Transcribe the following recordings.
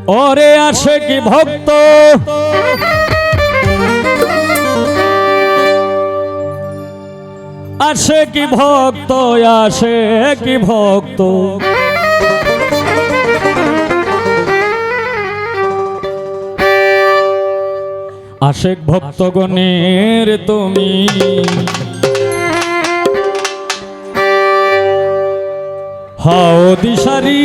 ওরে আশিকি ভক্ত আশিকি ভক্ত আশিকি ভক্ত আশিক ভক্তগণের তুমি হাও দিশারি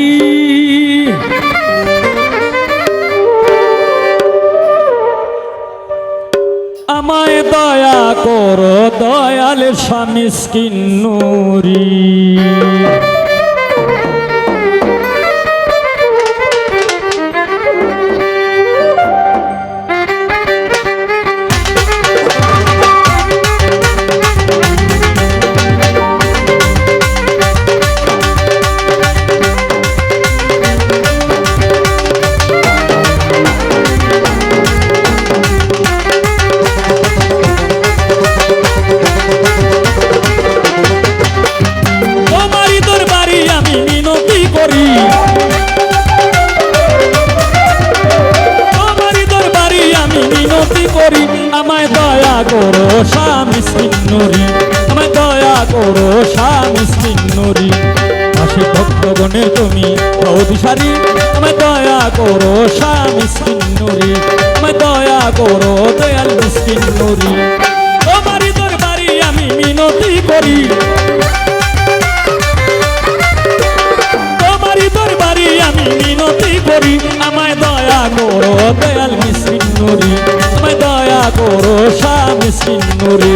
আমায় দয়া করো দয়াল শামিসকিন নূরি আমায় দয়া করো শামিসকিন নূরি আমায় দয়া করো শামিসকিন নূরি আশিক ভক্তগণের তুমি হও দিশারি আমায় দয়া করো শামিসকিন নূরি আমায় দয়া করো দয়াল মিসকিন নূরি তোমারই দরবারে আমি মিনতি করি তোমারই দরবারে আমি মিনতি করি আমায় দয়া করো দয়াল মিসকিন নূরি আমায় দয়া করো শামিসকিন নূরি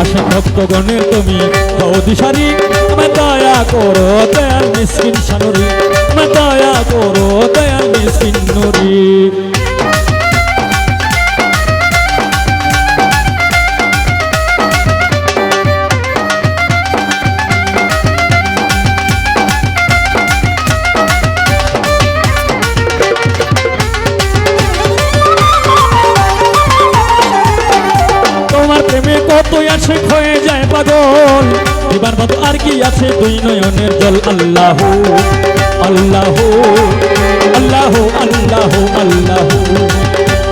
আশিক ভক্তগণের তুমি হও দিশারি আমায় দয়া করো দয়াল মিসকিন শানুরি আমায় দয়া করো দয়াল মিসকিন নূরি কতই আশিক হয়ে যায় পাগল দিবার মতো আর কি আছে দুই নয়নের জল আল্লাহ আল্লাহ আল্লাহ আল্লাহ আল্লাহ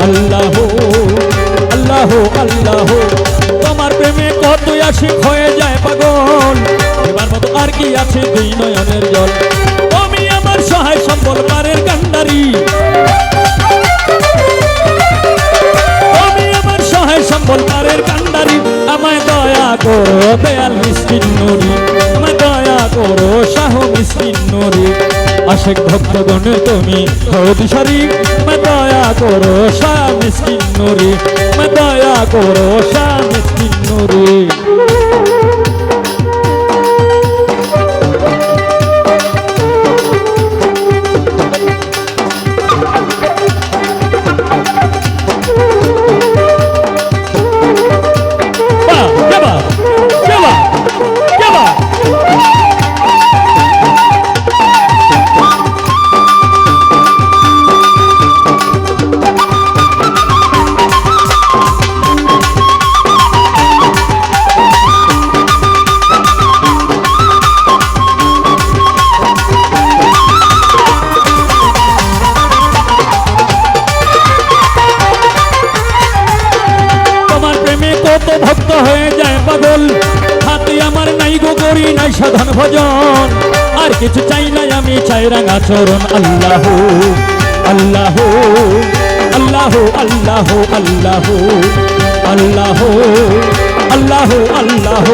আল্লাহ আল্লাহ আল্লাহ তোমার প্রেমে কতই আশিক হয়ে যায় পাগল দিবার মতো আর কি আছে দুই নয়নের জল তুমি আমার সহায় সম্বল পারের কান্ডারি সম্বল পারের কান্ডারি আমায় দয়া করো দয়াল মিসকিন নূরি আমায় দয়া করো শাহ মিসকিন নূরি আশিক ভক্তগণের তুমি হও দিশারি আমায় দয়া করো শাহ মিসকিন নূরি আমায় দয়া করো শাহ মিসকিন নূরি ভক্ত হয়ে যায় পাগল হাতে আমার নাই গো করি নাই সাধন ভজন আর কিছু চাই নাই আমি চাই রাঙা চরণ আল্লাহ আল্লাহ আল্লাহ আল্লাহ আল্লাহ আল্লাহ আল্লাহ আল্লাহ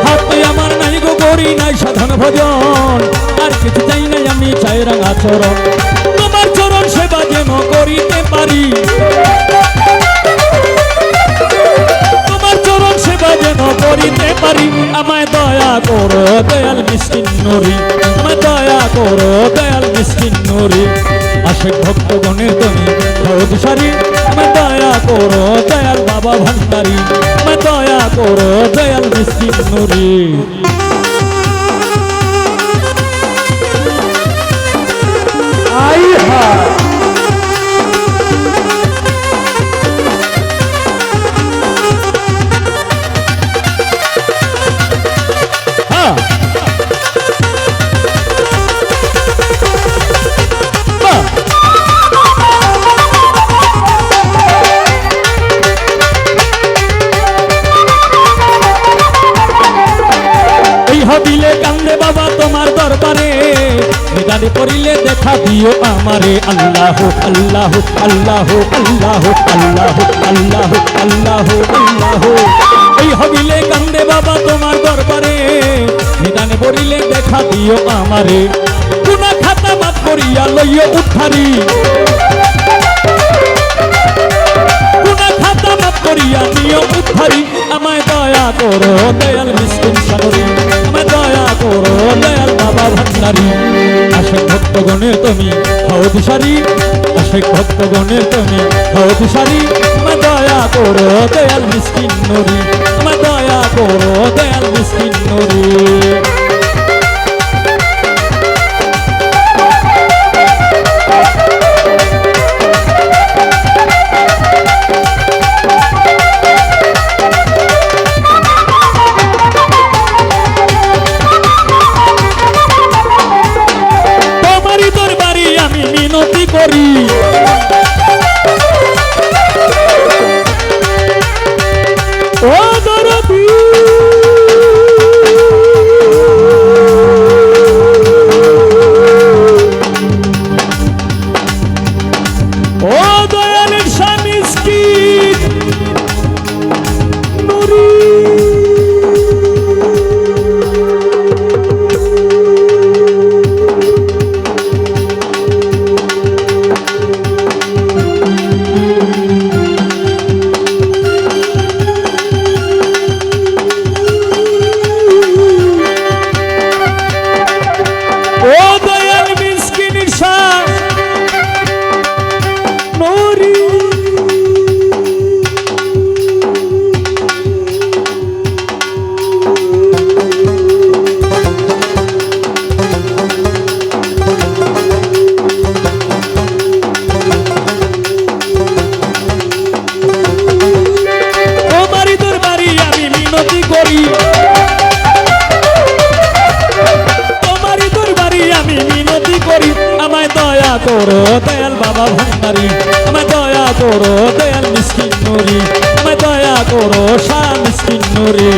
হাতে আমার নাই গো করি নাই সাধন ভজন আর কিছু চাই নাই আমি চাই রাঙা চরণ তোমার চরণ সেবা যেন করিতে পারি যেন করিতে পারি আমায় দয়া করো দয়াল মিসকিন নূরি আমায় দয়া করো দয়াল মিসকিন নূরি আশিক ভক্তগণের তুমি হও দিশারি আমায় দয়া করো দয়াল বাবা ভান্ডারি আমায় দয়া করো দয়াল মিসকিন নূরি আই হা করিলে দেখা দিও আমারে আল্লাহ আল্লাহ আল্লাহ আল্লাহ আল্লাহ আল্লাহ আল্লাহ আল্লাহ এই হবিলে কান্দে বাবা তোমার দরবারে নিদানে পড়িলে দেখা দিও আমারে গুনাহ খাতা মাফ করিয়া লইও উদ্ধারি গুনাহ খাতা মাফ করিয়া নিও উদ্ধারি আমায় দয়া করো দয়াল মিসকিন সাগরী আমায় দয়া করো দয়াল বাবা ভান্ডারী আশেক ভক্তগণের তুমি হও দিশারি আশেক ভক্তগণের তুমি হও দিশারি আমায় দয়া করো দয়াল মিসকিন নুরি আমায় দয়া করো দয়াল মিসকিন নুরি করি ও দরদি ও দয়ালের স্বামী নুরি করো দয়াল বাবা ভান্ডারী আমায় দয়া করো দয়াল মিসকিন নুরি আমায় দয়া করো শাহ মিসকিন নুরি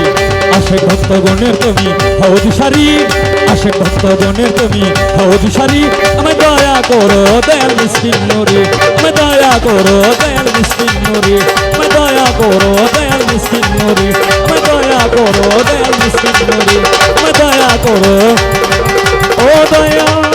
আশেক ভক্তগণের তুমি হও দিশারি আশেক ভক্তগণের তুমি হও দিশারি আমায় দয়া করো দয়াল মিসকিন নুরি আমায় দয়া করো দয়াল মিসকিন নুরি আমায় দয়া করো দয়াল মিসকিন নুরি আমায় দয়া করো দয়াল মিসকিন নুরি আমায় দয়া করো ও দয়া